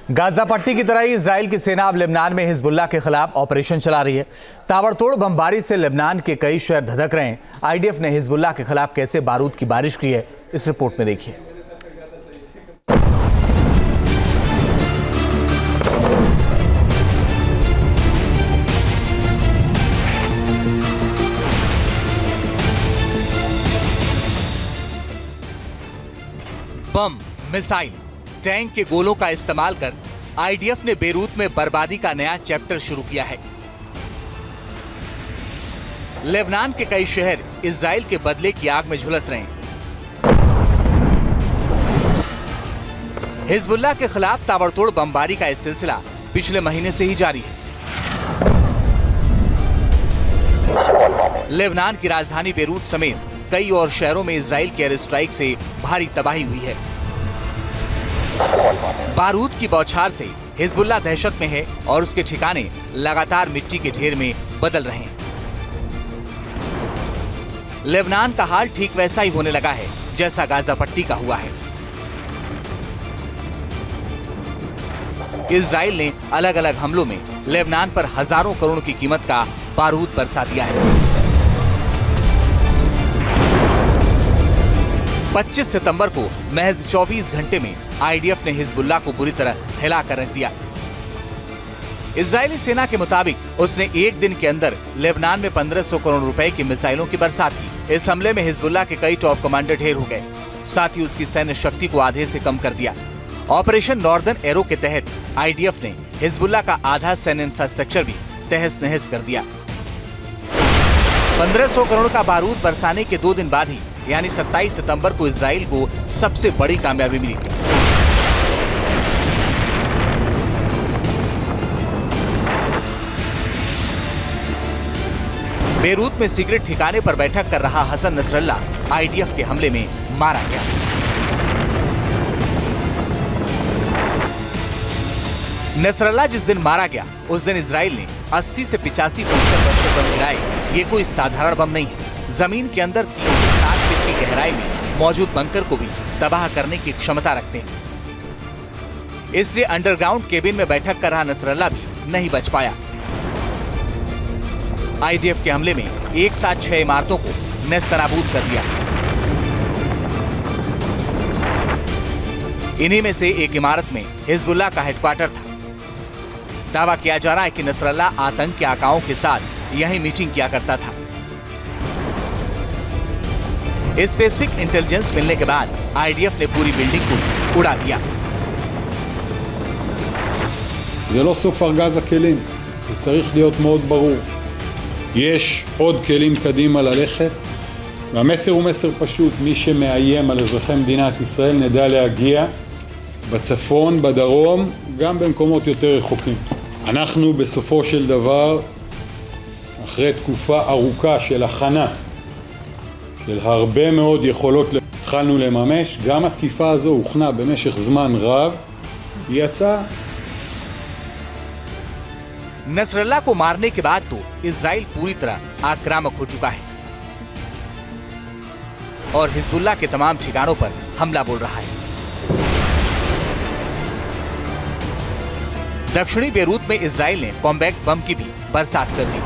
Gaza पट्टी की तरह ही इजराइल की सेना अब लेबनान में हिजबुल्लाह के खिलाफ ऑपरेशन चला रही है। ताबड़तोड़ बमबारी से लेबनान के कई शहर धधक रहे हैं। आईडीएफ ने हिजबुल्लाह के खिलाफ कैसे बारूद की बारिश की है, इस रिपोर्ट में देखिए। बम, मिसाइल, टैंक के गोलों का इस्तेमाल कर आईडीएफ ने बेरूत में बर्बादी का नया चैप्टर शुरू किया है। लेबनान के कई शहर इजराइल के बदले की आग में झुलस रहे हैं। हिजबुल्लाह के खिलाफ ताबड़तोड़ बमबारी का यह सिलसिला पिछले महीने से ही जारी है। लेबनान की राजधानी बेरूत समेत कई और शहरों में इजराइल के एयर स्ट्राइक से भारी तबाही हुई है। बारूद की बौछार से हिजबुल्लाह दहशत में है और उसके ठिकाने लगातार मिट्टी के ढेर में बदल रहे हैं। लेबनान का हाल ठीक वैसा ही होने लगा है जैसा गाजा पट्टी का हुआ है। इजराइल ने अलग अलग हमलों में लेबनान पर हजारों करोड़ की कीमत का बारूद बरसा दिया है। 25 सितंबर को महज 24 घंटे में आईडीएफ ने हिजबुल्लाह को बुरी तरह हिला कर रख दिया। इजरायली सेना के मुताबिक उसने एक दिन के अंदर लेबनान में 1500 करोड़ रुपए की मिसाइलों की बरसात की। इस हमले में हिजबुल्लाह के कई टॉप कमांडर ढेर हो गए, साथ ही उसकी सैन्य शक्ति को आधे से कम कर दिया। ऑपरेशन नॉर्दर्न एरो के तहत आईडीएफ ने हिजबुल्लाह का आधा सैन्य इंफ्रास्ट्रक्चर भी तहस नहस कर दिया। 1500 करोड़ का बारूद बरसाने के 2 दिन बाद ही यानी 27 सितंबर को इजराइल को सबसे बड़ी कामयाबी मिली। बेरूत में सीक्रेट ठिकाने पर बैठक कर रहा हसन नसरल्लाह आईडीएफ के हमले में मारा गया। नसरल्लाह जिस दिन मारा गया उस दिन इजराइल ने 80 से 85 बंकर बम गिराए। ये कोई साधारण बम नहीं है। जमीन के अंदर 30 से 60 फीट की गहराई में मौजूद बंकर को भी तबाह करने की क्षमता रखते हैं। इसलिए अंडरग्राउंड केबिन में बैठक कर रहा नसरल्लाह भी नहीं बच पाया। आईडीएफ के हमले में एक साथ 6 इमारतों को नेस्तनाबूद कर दिया। इन्हीं में से एक इमारत में हिजबुल्लाह का हेडक्वार्टर था। दावा किया जा रहा है कि नसरल्लाह आतंक के आकाओं के साथ यहीं मीटिंग किया करता था। स्पेसिफिक इंटेलिजेंस मिलने के बाद आईडीएफ ने पूरी बिल्डिंग को उड़ा दिया। זה לא סוף ארגז הכלים, זה צריך להיות מאוד ברור. יש עוד כלים קדימה ללכת, והמסר הוא מסר פשוט, מי שמאיים על אזרחי מדינת ישראל נדע להגיע בצפון, בדרום, גם במקומות יותר רחוקים. אנחנו בסופו של דבר, אחרי תקופה ארוכה של הכנה, של הרבה מאוד יכולות התחלנו לממש, גם התקיפה הזו הוכנה במשך זמן רב, היא יצאה. नसरल्लाह को मारने के बाद तो इजराइल पूरी तरह आक्रामक हो चुका है और हिजबुल्लाह के तमाम ठिकानों पर हमला बोल रहा है। दक्षिणी बेरूत में इजराइल ने कॉम्बैक्ट बम की भी बरसात कर दी।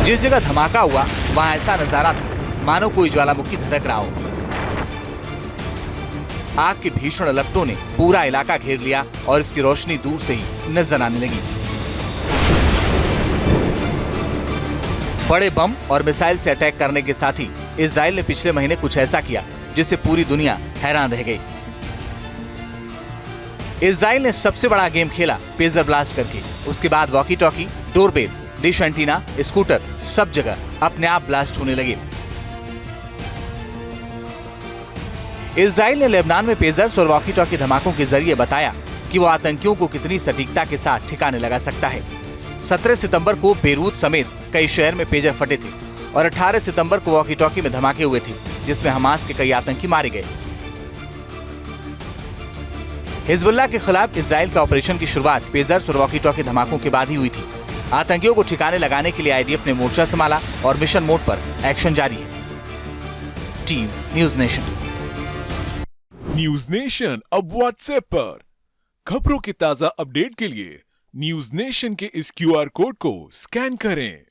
जिस जगह धमाका हुआ वहां ऐसा नजारा था मानो कोई ज्वालामुखी धधक रहा हो। आग की भीषण लपटों ने पूरा इलाका घेर लिया और इसकी रोशनी दूर से ही नजर आने लगी। बड़े बम और मिसाइल से अटैक करने के साथ ही इजराइल ने पिछले महीने कुछ ऐसा किया जिससे पूरी दुनिया हैरान रह गई। इजराइल ने सबसे बड़ा गेम खेला पेजर ब्लास्ट करके। उसके बाद walkie talkie, doorbell, dish antenna, scooter सब जगह अपने आप ब्लास्ट होने लगे। इजराइल ने लेबनान में पेजर्स और वॉकी टॉकी धमाकों के जरिए बताया कि वो आतंकियों को कितनी सटीकता के साथ ठिकाने लगा सकता है। 17 सितंबर को बेरूत समेत कई शहर में पेजर फटे थे और 18 सितंबर को वॉकी टॉकी में धमाके हुए थे जिसमें हमास के कई आतंकी मारे गए। हिजबुल्लाह के खिलाफ इजराइल का ऑपरेशन की शुरुआत पेजर्स और वॉकी टॉकी धमाकों के बाद ही हुई थी। आतंकियों को ठिकाने लगाने के लिए आईडीएफ ने मोर्चा संभाला और मिशन मोड पर एक्शन जारी है। Team news nation. News nation अब व्हाट्सएप पर। खबरों के ताजा अपडेट के लिए न्यूज नेशन के इस क्यूआर कोड को स्कैन करें।